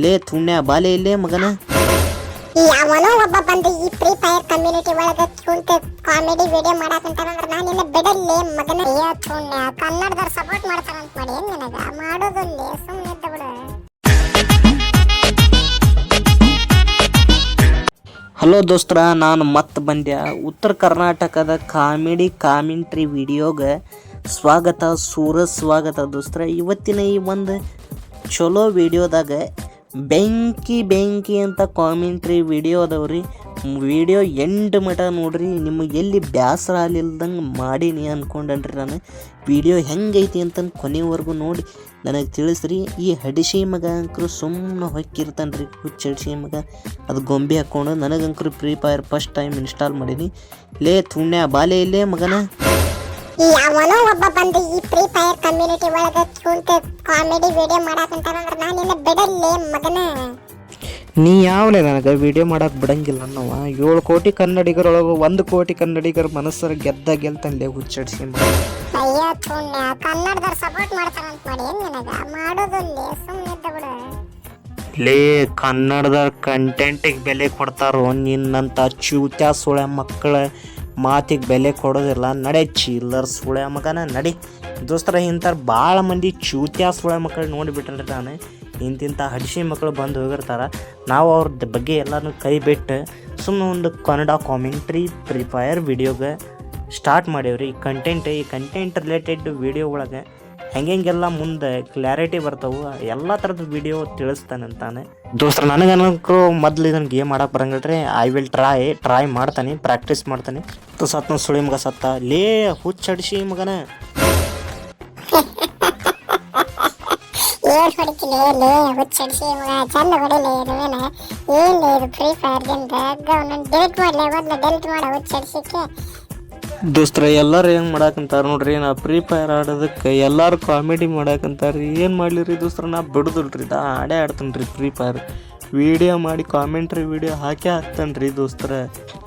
ಲೇ ತುಣ್ಯ ಬಾಲೆ ಇಲ್ಲೇ ಮಗನ. ಯಾವನೋ ಒಬ್ಬ ಬಂದು ಈ ಫ್ರೀ ಫೈರ್ ಕಮ್ಯುನಿಟಿ ಒಳಗೆ ಕುಂತ ಕಾಮಿಡಿ ವಿಡಿಯೋ ಮಾಡಕಂತಾನಂದ್ರೆ ನಾನಿನ್ನ ಬಿಡಲ್ಲೇ ಮಗನ. ತುಣ್ಯ ಕನ್ನಡದವ್ರು ಸಪೋರ್ಟ್ ಮಾಡ್ತಾರಂತ ಮಾಡಿ ಏನ್ ನನಗ ಮಾಡೋದಲ್ಲಿ ಸುಮ್ಮನೆ ಇದ್ದ ಬಿಡು. ಹಲೋ ದೋಸ್ತರ, ನಾನು ಮತ್ತೆ ಬಂದ್ಯ ಉತ್ತರ ಕರ್ನಾಟಕದ ಕಾಮಿಡಿ ಕಾಮೆಂಟ್ರಿ ವಿಡಿಯೋಗೆ ಸ್ವಾಗತ ದೋಸ್ತರ. ಇವತ್ತಿನ ಈ ಒಂದು ಚಲೋ ವಿಡಿಯೋದಾಗ ಬೆಂಕಿ ಅಂತ ಕಾಮೆಂಟ್ರಿ ವಿಡಿಯೋ ಅದಾವ್ರಿ. ವಿಡಿಯೋ ಎಂಡ್ ಮಟ ನೋಡ್ರಿ, ನಿಮಗೆ ಎಲ್ಲಿ ಬೇಸರ ಆಗಲಿಲ್ದಂಗೆ ಮಾಡೀನಿ ಅಂದ್ಕೊಂಡನ್ರಿ ನಾನು. ವಿಡಿಯೋ ಹೆಂಗೈತಿ ಅಂತಂದು ಕೊನೆವರೆಗೂ ನೋಡಿ ನನಗೆ ತಿಳಿಸ್ರಿ. ಈ ಹಡಿಸಿ ಮಗ ಅಂಕರು ಸುಮ್ಮನೆ ಹೊಕ್ಕಿರ್ತಾನೆ ರೀ, ಹುಚ್ಚ ಹಡಿಸಿ ಮಗ. ಅದು ಗೊಂಬೆ ಹಾಕ್ಕೊಂಡು ನನಗಂಕರು free fire first time install ಮಾಡೀನಿ. ಲೇ ತುಣ್ಯ ಬಾಲೆ ಇಲ್ಲೇ ಮಗನ. ಯಾವನೋ ಒಬ್ಬ ಬಂದು ಈ ಫ್ರೀ ಫೈರ್ ಕಮ್ಯುನಿಟಿ ಒಳಗೆ ಕುಂತ ಕಾಮಿಡಿ ವಿಡಿಯೋ ಮಾಡಕಂತಾನಂದ್ರೆ ನಾನಿನ್ನ ಬಿಡಲ್ಲೇ ಮಗನ. ನೀ ಯಾವಲೇ ನನಗೆ ವಿಡಿಯೋ ಮಾಡಕ್ಕೆ ಬಿಡಂಗಿಲ್ಲ ಅನ್ನೋವ. 7 ಕೋಟಿ ಕನ್ನಡಿಗರೊಳಗೆ 1 ಕೋಟಿ ಕನ್ನಡಿಗರ ಮನಸ್ಸರ ಗೆಲ್ತಾನೆ ಹುಚ್ಚಡಿಸಿ ಮಗ. ಅಯ್ಯೋ ತುಣ್ಯ ಕನ್ನಡದವ್ರು ಸಪೋರ್ಟ್ ಮಾಡ್ತಾರಂತ ಮಾಡಿ ಏನ್ ನನಗ ಮಾಡೋದಲ್ಲಿ ಸುಮ್ಮನೆ ಇದ್ದ ಬಿಡು. ಲೇ ಕನ್ನಡದ ಕಂಟೆಂಟಿಗೆ ಬೆಲೆ ಕೊಡ್ತಾರೋ, ನಿನ್ನಂಥ ಚೂತ್ಯ ಸುಳೆ ಮಕ್ಕಳ ಮಾತಿಗೆ ಬೆಲೆ ಕೊಡೋದಿಲ್ಲ. ನಡೆ ಚಿಲ್ಲರ್ ಸುಳೆ ಮಗನ ನಡಿ ದೋಸ್ತರ. ಇಂಥವ್ರು ಭಾಳ ಮಂದಿ ಚೂತ್ಯ ಸುಳೆ ಮಕ್ಕಳು ನೋಡಿಬಿಟ್ರಿ ನಾನು. ಇಂತಿಂಥ ಹಡಿಸಿ ಮಕ್ಕಳು ಬಂದು ಹೋಗಿರ್ತಾರೆ. ನಾವು ಅವ್ರ ಬಗ್ಗೆ ಎಲ್ಲನೂ ಕೈ ಬಿಟ್ಟು ಸುಮ್ಮನೆ ಒಂದು ಕನ್ನಡ ಕಾಮೆಂಟ್ರಿ ಫ್ರೀ ಫೈರ್ ವಿಡಿಯೋಗೆ ಸ್ಟಾರ್ಟ್ ಮಾಡೇವ್ರಿ. ಈ ಕಂಟೆಂಟ್ ರಿಲೇಟೆಡ್ ವಿಡಿಯೋ ಒಳಗೆ ಹೆಂಗೆಲ್ಲ ಮುಂದೆ ಕ್ಲಾರಿಟಿ ಬರ್ತಾವೆ, ಎಲ್ಲ ಥರದ ವಿಡಿಯೋ ತಿಳಿಸ್ತಾನೆ ದೋಸ್ತರ. ನನಗನಕ್ರು ಮೊದಲು ಇದನ್ನು ಗೇಮ್ ಮಾಡಕ್ಕೆ ಬರಂಗಿಲ್ರಿ. ಐ ವಿಲ್ ಟ್ರೈ ಮಾಡ್ತಾನೆ, ಪ್ರಾಕ್ಟೀಸ್ ಮಾಡ್ತಾನೆ. ಸತ್ನ ಸುಳಿ ಮಗ ಸತ್ತ. ಲೇ ಹುಚ್ಚಡಿಸಿ ಮಗನ. ಏನ್ ಹೊಡಿತೀನಿ ಲೇ ಹುಚ್ಚಡಿಸಿ ಮಗ, ಚಂದ ಹೊಡಿಲಿ ನೀವೇನ. ಏನ್ ಇದು ಫ್ರೀ ಫೈರ್ದಿಂದ ಡಿಲೀಟ್ ಮಾಡ ಹುಚ್ಚಡಿಸಿಕ್ಕೆ. ದೋಸ್ತರ ಎಲ್ಲರೂ ಹೆಂಗೆ ಮಾಡಾಕಂತಾರೆ ನೋಡ್ರಿ. ನಾ ಫ್ರೀ ಫೈರ್ ಆಡೋದಕ್ಕೆ ಎಲ್ಲರೂ ಕಾಮಿಡಿ ಮಾಡಾಕಂತಾರೆ. ಏನು ಮಾಡಲಿರಿ ದೋಸ್ತರ, ನಾ ಬಿಡುದಿಲ್ರಿ. ಆಡ್ತಾನೆ ರೀ ಫ್ರೀ ಫೈರ್ ವಿಡಿಯೋ ಮಾಡಿ ಕಾಮೆಂಟ್ರಿ ವಿಡಿಯೋ ಹಾಕ್ತಾನೆ ರೀ ದೋಸ್ತರ.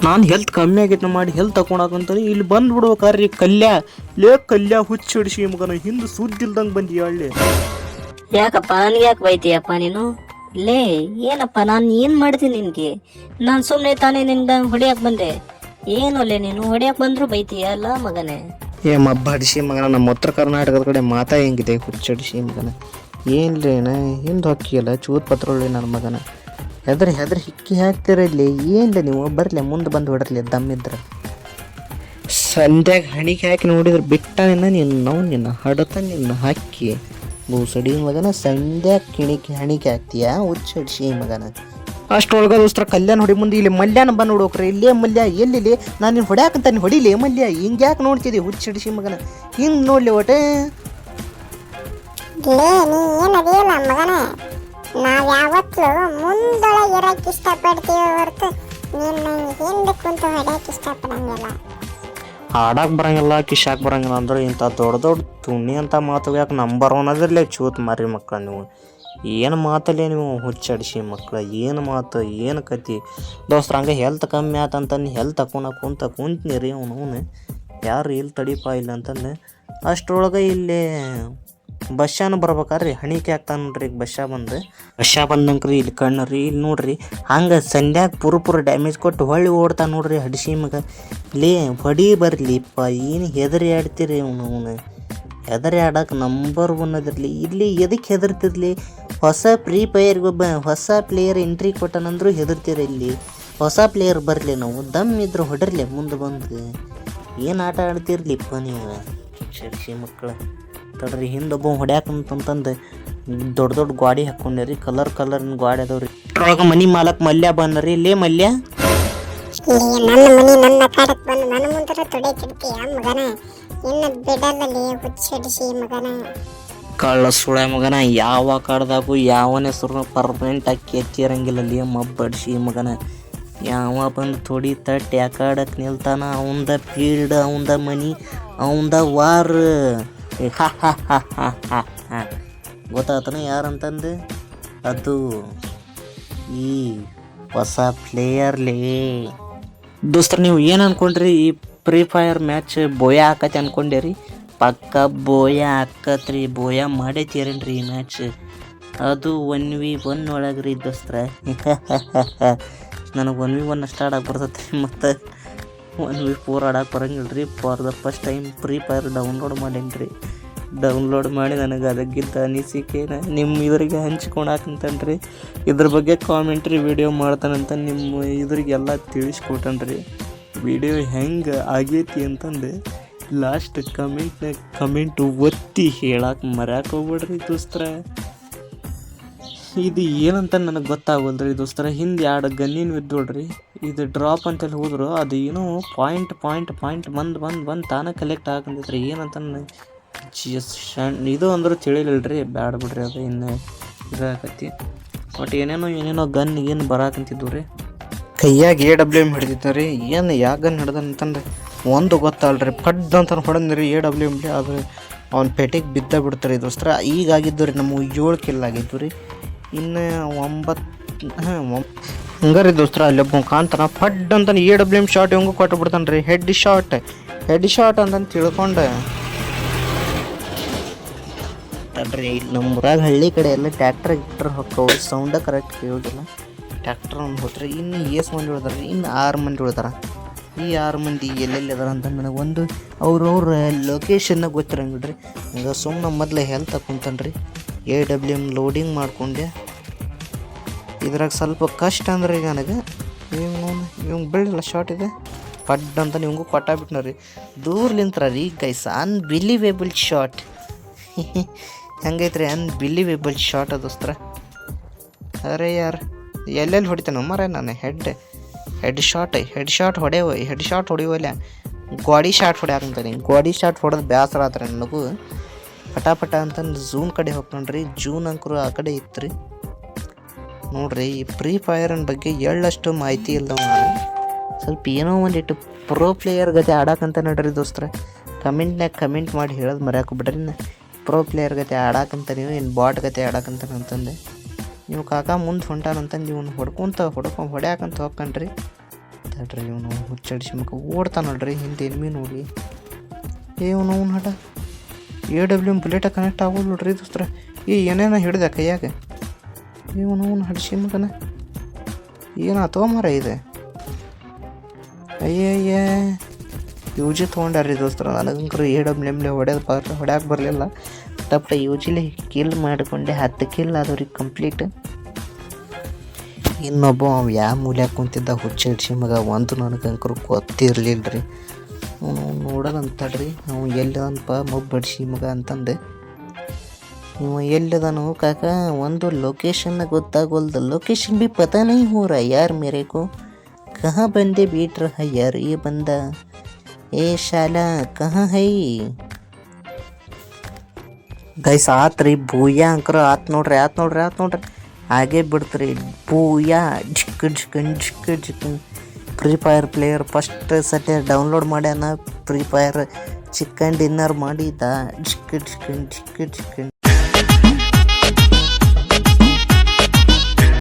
ನಾನು ಹೆಲ್ತ್ ಕಮ್ಮಿ ಆಗೈತೆ ಮಾಡಿ ಹೆಲ್ತ್ ತಗೊಂಡಾಕಂತಾರೆ. ಇಲ್ಲಿ ಬಂದು ಬಿಡ್ಬೇಕಾರ್ರಿ ಕಲ್ಯ ಹುಚ್ಚ ಹಿಡಿಸಿ ಮಗನ. ಹಿಂದೆ ಸುದ್ದಿಲ್ದಂಗೆ ಬಂದು ಹೇಳಿ. ಯಾಕಪ್ಪ ನನಗೆ ಯಾಕೆ ಬೈತೀಯಪ್ಪ ನೀನು? ಲೇ ಏನಪ್ಪ ನಾನು ಏನು ಮಾಡ್ತೀನಿ ನಿನಗೆ? ನಾನು ಸುಮ್ಮನೆ ತಾನೇ ನಿನ್ಗೆ ಹೊಡಿಯಕ್ಕೆ ಬಂದೆ. ಏನು ಅಲ್ಲೇ ನೀನು ಹೊಡಿಯಕ್ಕೆ ಬಂದರೂ ಬೈತೀಯಲ್ಲ ಮಗನೇ. ಮಬ್ಬ ಹಡಿಸಿ ಮಗನ. ನಮ್ಮ ಉತ್ತರ ಕರ್ನಾಟಕದ ಕಡೆ ಮಾತಾ ಹೆಂಗಿದೆ ಹುಚ್ಚಡಿಸಿ ಮಗನ. ಏನ್ರೇನ ಹಿಂದೆ ಹೊಕ್ಕಿಯಲ್ಲ ಚೂತ್ ಪತ್ರೊಳ್ಳಿ ನನ್ನ ಮಗನ. ಹೆದ್ರಿ ಹಿಕ್ಕಿ ಹಾಕ್ತಿರಲ್ಲಿ ಏನಿಲ್ಲ ನೀವು. ಬರಲಿ ಮುಂದೆ ಬಂದು ಹೊಡರ್ಲಿ ದಮ್ಮಿದ್ರೆ. ಸಂಧ್ಯಾಗ ಹಣಿಕೆ ಹಾಕಿ ನೋಡಿದ್ರೆ ಬಿಟ್ಟ ನಿನ್ನ ಹಡತ ನಿನ್ನ ಹಾಕಿ ಬೂಸಡಿ ಮಗನ. ಸಂಧ್ಯಾಗ ಹಣಿಕೆ ಹಾಕ್ತೀಯಾ ಹುಚ್ಚಡಿಸಿ ಮಗನ. ಅಷ್ಟೊಳಗ ದೋಸ್ತರ ಕಲ್ಯಾಣ ಹೊಡಿ ಮುಂದೆ ಇಲ್ಲಿ ಮಲ್ಯಾನ ಬಂದು ನೋಡೋಕ್ರಿ. ಇಲ್ಲೇ ಮಲ್ಯ ಎಲ್ಲಿ ನಾನು ನೀನು ಹೊಡ್ಯಾಕಂತಾನೆ ಹೊಡಿಲಿ ಮಲ್ಯ. ಹಿಂಗೆ ಯಾಕೆ ನೋಡ್ತಿದ್ದೆ ಹುಚ್ಚಡಿಸಿ ಮಗನ? ಹಿಂಗೆ ನೋಡ್ಲಿ ಒಟ್ಟೆ. ಏನದಿಲ್ಲ ಮಗನ, ನಾವ್ ಯಾವತ್ತೂ ಮುಂದೊಳಗೆ ಇರಕ್ಕೆ ಇಷ್ಟಪಡ್ತೀವಿ ಹೊರತು ನಿನ್ನ ಹಿಂದೆ ಕುಂತು ಹೊಡ್ಯಕ್ಕೆ ಇಷ್ಟಪಡಂಗಿಲ್ಲ. ಆಡಕ್ಕೆ ಬರಂಗಿಲ್ಲ, ಕಿಶಾಕ್ ಬರಂಗಿಲ್ಲ ಅಂದ್ರೆ ಇಂಥ ದೊಡ್ಡ ತುಣ್ಣಿ ಅಂತ ಮಾತು ಯಾಕೆ ನಂಬರ್ 1 ಅದ್ರಲ್ಲೇ ಚೂತ್ ಮಾರಿ ಮಕ್ಕಳ ನೀವು. ಏನು ಮಾತಲ್ಲೇ ನೀವು ಹುಚ್ಚಡಿಸಿ ಮಕ್ಕಳ. ಏನು ಮಾತು ಏನು ಕತಿ ದೋಸ್ತ್ರ. ಹಂಗೆ ಹೆಲ್ತ್ ಕಮ್ಮಿ ಆತಂತಂದು ಹೆಲ್ತ್ ಕುಂತ್ನಿ ರೀ ಅವನು. ಯಾರು ಇಲ್ಲಿ ತಡಿಪ ಇಲ್ಲ ಅಂತಂದು ಅಷ್ಟರೊಳಗೆ ಇಲ್ಲಿ ಬಸ್ಸಾನು ಬರ್ಬೇಕಾರ್ರಿ ಹಣಿಕೆ ಆಗ್ತಾನೆ ನೋಡ್ರಿ. ಈಗ ಬಸ್ಸಾ ಬಂದಂಕ್ರಿ ಇಲ್ಲಿ ಕಣ್ಣು ರೀ ಇಲ್ಲಿ ನೋಡ್ರಿ. ಹಂಗೆ ಸಂಧ್ಯಾಗ ಪೂರ ಡ್ಯಾಮೇಜ್ ಕೊಟ್ಟು ಹೊಳ್ಳಿ ಓಡ್ತಾನೆ ನೋಡ್ರಿ ಹಡಿಸಿ ಮಗ. ಲೇ ಹೊಡಿ ಬರಲಿಪ್ಪ, ಏನು ಹೆದರಿ ಆಡ್ತೀರಿ ಅವನು. ಹೆದರಿ ಆಡಕ್ಕೆ ನಂಬರ್ 1 ಅದಿರಲಿ. ಇಲ್ಲಿ ಎದಕ್ಕೆ ಹೆದರ್ತಿರ್ಲಿ? ಹೊಸ ಫ್ರೀ ಫೈರ್ಗೊಬ್ಬ ಹೊಸ ಪ್ಲೇಯರ್ ಎಂಟ್ರಿ ಕೊಟ್ಟನಂದ್ರೂ ಹೆದರ್ತೀರಿ. ಇಲ್ಲಿ ಹೊಸ ಪ್ಲೇಯರ್ ಬರಲಿ, ನಾವು ದಮ್ ಇದ್ರೆ ಹೊಡರ್ಲಿ ಮುಂದೆ ಬಂದು. ಏನು ಆಟ ಆಡ್ತಿರ್ಲಿಪ್ಪ ನೀವು ಶರ್ಷಿ ಮಕ್ಕಳು. ತಡ್ರಿ ಹಿಂದೊಬ್ಬ ಹೊಡ್ಯಾಕಂತಂದು ದೊಡ್ಡ ಗಾಡಿ ಹಾಕ್ಕೊಂಡ್ರಿ. ಕಲರ್ನ ಗಾಡಿ ಅದಾವ್ರಿ. ಅದ್ರೊಳಗೆ ಮನಿ ಮಾಲಕ್ ಮಲ್ಯ ಬಂದ್ರಿ. ಲೇ ಮಲ್ಯ, ನನ್ನ ಮನಿ ನನ್ನ ಕಾಡಕ್ಕೆ ಬಂದು ನನ್ನ ಮುಂದೆ ತೊಡೆಕಿಡ್ತೀಯ ಮಗನ. ಇನ್ನು ಬಿಡಲ್ಲಲ್ಲಿ ಹುಚ್ಚಡಿಸಿ ಮಗನ. ಕಳ್ಳ ಸುಳೆ ಮಗನ. ಯಾವ ಕಾಡ್ದಾಗೂ ಯಾವನ ಹೆಸರು ಪರ್ಮನೆಂಟ್ ಆಗಿ ಎತ್ತಿರಂಗಿಲ್ಲ ಲೇ ಮಬ್ಬಡಿಸಿ ಮಗನ. ಯಾವ ಬಂದು ತೊಡಿ ತಟ್ಟು ಯಾಕಾಡಕ್ಕೆ ನಿಲ್ತಾನ. ಅವಂದ ಫೀಲ್ಡ್, ಅವಂದ ಮನಿ, ಅವಂದ ವಾರ್. ಗೊತ್ತಾತನ ಯಾರಂತಂದು? ಅದು ಈ ಹೊಸ ಪ್ಲೇಯರ್ಲೇ ದೋಸ್ತರ. ನೀವು ಏನು ಅನ್ಕೊಂಡ್ರಿ? ಈ ಫ್ರೀ ಫೈರ್ ಮ್ಯಾಚ್ ಬೋಯ ಹಾಕತಿ ಅನ್ಕೊಂಡೇರಿ? ಪಕ್ಕ ಬೋಯ ಹಾಕತ್ರಿ. ಬೋಯ ಮಾಡೈತೀರೇನ್ರಿ ಈ ಮ್ಯಾಚ್? ಅದು 1v1 ಒಳಗೆ ರೀ ದೋಸ್ತ್ರ. ನನಗೆ 1v1 ಅಷ್ಟು ಆಡಕ್ಕೆ ಬರ್ತೈತಿ, ಮತ್ತು 1v4 ಆಡಕ್ಕೆ ಬರಂಗಿಲ್ಲ ರೀ. For the first time free fire download ಮಾಡೀನಿ ರೀ. ಡೌನ್ಲೋಡ್ ಮಾಡಿ ನನಗೆ ಅದಕ್ಕಿಂತ ಅನಿಸಿಕೆನ ನಿಮ್ಮ ಇದ್ರಿಗೆ ಹಂಚ್ಕೊಳಕಂತನ್ರಿ ರೀ. ಇದ್ರ ಬಗ್ಗೆ ಕಾಮೆಂಟ್ರಿ ವಿಡಿಯೋ ಮಾಡ್ತಾನಂತ ನಿಮ್ಮ ಇದ್ರಿಗೆಲ್ಲ ತಿಳಿಸ್ಕೊಟ್ಟನ್ರಿ. ವಿಡಿಯೋ ಹೆಂಗೆ ಆಗೈತಿ ಅಂತಂದು ಲಾಸ್ಟ್ ಕಮೆಂಟ್ ಒತ್ತಿ ಹೇಳಕ್ಕೆ ಮರ್ಯಾಕೆ ಹೋಗ್ಬಿಡ್ರಿ ದೋಸ್ತರ. ಇದು ಏನಂತ ನನಗೆ ಗೊತ್ತಾಗಲ್ರಿ ದೋಸ್ತರ. ಹಿಂದೆ 2 ಗನ್ನಿನ ಬಿದ್ದೋಡ್ರಿ, ಇದು ಡ್ರಾಪ್ ಅಂತೇಳಿ ಹೋದ್ರು, ಅದು ಏನೋ ಪಾಯಿಂಟ್ ಬಂದು ತಾನೇ ಕಲೆಕ್ಟ್ ಆಗಂತೈತ್ರಿ. ಏನಂತ ಇದು ಅಂದ್ರೆ ತಿಳಿಲಿಲ್ರಿ. ಬ್ಯಾಡ ಬಿಡ್ರಿ, ಅದು ಇನ್ನು ಇದಾಕತಿ. ಬಟ್ ಏನೇನೋ ಗನ್ ಏನು ಬರಾಕಂತಿದ್ವು ರೀ. ಕೈಯಾಗ AWM ಹಿಡಿದಿದ್ದಾರೆ. ಏನು ಯಾವ ಗನ್ ಹಿಡ್ದಂತಂದ್ರೆ ಒಂದು ಗೊತ್ತಲ್ರಿ, ಪಡ್ ಅಂತ ಹೊಡೆದ್ರಿ AWM ರೀ. ಅದು ಅವ್ನ ಪೆಟಿಗೆ ಬಿಡ್ತಾರೆ ದೋಸ್ತರ. ಈಗಾಗಿದ್ದು ರೀ ನಮಗೆ 7 ಕಿಲ್ ಆಗಿದ್ದು ರೀ. ಇನ್ನು 9 ಹಂಗಾರಿ ದೋಸ್ತರ. ಅಲ್ಲೊಬ್ಬ ಕಾಣ್ತಾನ, ಪಡ್ ಅಂತ AWM ಶಾಟ್ ಇವಂಗೂ ಕೊಟ್ಟು ಬಿಡ್ತಾನೆ ರೀ. ಹೆಡ್ ಶಾಟ್ ಅಂತಂದು ತಿಳ್ಕೊಂಡು ತಡ್ರಿ. ಇಲ್ಲಿ ನಮ್ಮ ಊರಾಗ ಹಳ್ಳಿ ಕಡೆ ಎಲ್ಲ ಟ್ಯಾಕ್ಟರ್ ಹೊಕ್ಕವು, ಸೌಂಡ ಕರೆಕ್ಟ್ ಕೇಳೋದಿಲ್ಲ. ಟ್ಯಾಕ್ಟರ್ ಒಂದು ಹೋದ್ರೆ ಇನ್ನು ಎಷ್ಟು ಮಂದಿ ಉಳಿದಾರೆ ರೀ? ಇನ್ನು 6 ಮಂದಿ ಉಳಿದಾರೆ. ಈ 6 ಮಂದಿ ಎಲ್ಲೆಲ್ಲಿ ಅದಾರ ಅಂತ ನನಗೆ ಒಂದು ಅವ್ರವ್ರ ಲೊಕೇಶನ್ನ ಗೊತ್ತಿರಂಗಿಡ್ರಿ. ಹಂಗೆ ಸುಮ್ಮನೆ ಮೊದಲೇ ಹೆಲ್ತ್ ಕುಂತಾನೆ ರೀ. AWM ಲೋಡಿಂಗ್ ಮಾಡ್ಕೊಂಡೆ. ಇದ್ರಾಗ ಸ್ವಲ್ಪ ಕಷ್ಟ ಅಂದ್ರೆ ಈಗ ನನಗೆ ಇವಂಗೆ ಬೀಳಿಲ್ಲ ಶಾರ್ಟ್ ಇದೆ. ಪಡ್ ಅಂತ ನಿಮಗೂ ಕೊಟ್ಟಾಬಿಟ್ನ ರೀ. ದೂರ್ಲಿಂತ್ರ ರೀ ಗೈಸ್. Unbelievable shot. ಹೆಂಗೈತ್ರಿ ಅನ್ಬಿಲೀವೇಬಲ್ ಶಾಟ್ ಅದೋಸ್ತ್ರ. ಅರೆ ಯಾರು ಎಲ್ಲೆಲ್ಲಿ ಹೊಡಿತಾನೆ ಮರ ನಾನು. ಹೆಡ್ ಶಾಟ್ ಹೊಡೆಯೋಲ್ಲ, ಗಾಡಿ ಶಾಟ್ ಹೊಡ್ಯಾಕಂತಾನೆ. ಗಾಡಿ ಶಾಟ್ ಹೊಡೆದು ಬೇಸರ ಆತ್ರಿ ನನಗೂ. ಪಟ ಅಂತಂದು ಝೂನ್ ಕಡೆ ಹೋಗ್ಕೊಂಡ್ರಿ. ಜೂನ್ ಅಂಕರು ಆ ಕಡೆ ಇತ್ತು ರೀ. ನೋಡ್ರಿ, ಈ ಫ್ರೀ ಫೈರನ್ ಬಗ್ಗೆ ಎಳ್ಳಷ್ಟು ಮಾಹಿತಿ ಇಲ್ಲ. ನಾನು ಸ್ವಲ್ಪ ಏನೋ ಒಂದಿಟ್ಟು ಪ್ರೋ ಪ್ಲೇಯರ್ ಗತೆ ಆಡಾಕಂತ ನೋಡ್ರಿ ದೋಸ್ತ್ರ. ಕಮೆಂಟ್ ಮಾಡಿ ಹೇಳೋದು ಮರ್ಯಾಕೆ ಬಿಡ್ರಿ. ಪ್ರೋ ಪ್ಲೇಯರ್ ಗತೆ ಆಡಾಕಂತ ನೀವು ಏನು ಬಾಟ್ ಗತೆ ಆಡಾಕಂತಾನೆ ಅಂತಂದೆ. ನೀವು ಕಾಕ ಮುಂದೆ ಹೊಂಟಾನಂತಂದು ಇವನು ಹೊಡ್ಯಾಕಂತ ಹೋಗ್ಕಂಡ್ರಿ. ತಡ್ರಿ, ಇವನು ಹುಚ್ಚಡಿಸಿ ಮಕ್ಕ ಓಡ್ತಾ ನೋಡ್ರಿ. ಹಿಂದೆ ಎನ್ಮಿ ನೋಡಿ. ಇವನು ಹಠ AWM ಬುಲೆಟ ಕನೆಕ್ಟ್ ಆಗೋದು ನೋಡ್ರಿ ದೋಸ್ತ್ರ. ಏನೇನೋ ಹಿಡ್ದೆ ಕೈಯಾಗ. ಇವನು ಹಡಿಸಿ ಮಗನ ಏನಾತೋ ಮರ ಇದೆ. ಅಯ್ಯಯ್ಯ UG ತೊಗೊಂಡ್ಯಾರ್ರಿ ದೋಸ್ತರ. ನನಗಂಕರು AWM ಹೊಡ್ಯಾಕೆ ಬರಲಿಲ್ಲ. ಟಪ್ಟ UGಲಿ ಕಿಲ್ ಮಾಡಿಕೊಂಡೆ. 10 ಕಿಲ್ ಆದವ್ರಿಗೆ ಕಂಪ್ಲೀಟ್. ಇನ್ನೊಬ್ಬ ಅವ ಯಾವ ಮೂಲ್ಯಾಗ ಕುಂತಿದ್ದ ಹುಚ್ಚಿಡ್ಸಿ ಮಗ, ಒಂದು ನನಗಂಕರು ಗೊತ್ತಿರಲಿಲ್ಲ ರೀ. ಅವನು ನೋಡೋದಂತಡ್ರಿ, ಅವ ಎಲ್ಲಿದನಪ್ಪ ಮೊಬ್ಬಡಿಸಿ ಮಗ ಅಂತಂದೆ. ಇವ ಎಲ್ಲಿದಾನು ಕಾಕ ಒಂದು ಲೊಕೇಶನ್ನ ಗೊತ್ತಾಗೋಲ್ದು. ಲೊಕೇಶನ್ ಭೀ ಪತಾ ನಹೀ ಹೋ ರहा ಯಾರ್ ಮೇರೆ ಕೋ. ಕहाँ ಬಂದೆ ಬೀಟ್ ರहा ಯಾರ್ ये बंदा. ಏ ಶಾಲಾ ಕहाँ ಹೈ. ಗೈಸ್ ಆತ್ರಿ ಬೂಯಾ ಅಂಕರ ಆತ್ ನೋಡ್ರಿ. ಹಾಗೆ ಬಿಡ್ತ್ರಿ ಬೂಯಾ. ಜಿಕ್ಕನ್ ಫ್ರೀ ಫೈರ್ ಪ್ಲೇಯರ್ ಫಸ್ಟ್ ಸತಿ ಡೌನ್ಲೋಡ್ ಮಾಡ್ಯಾನ. ಫ್ರೀ ಫೈರ್ ಚಿಕನ್ ಡಿನ್ನರ್ ಮಾಡಿದ್ದ. ಜಿಕ್ಕನ್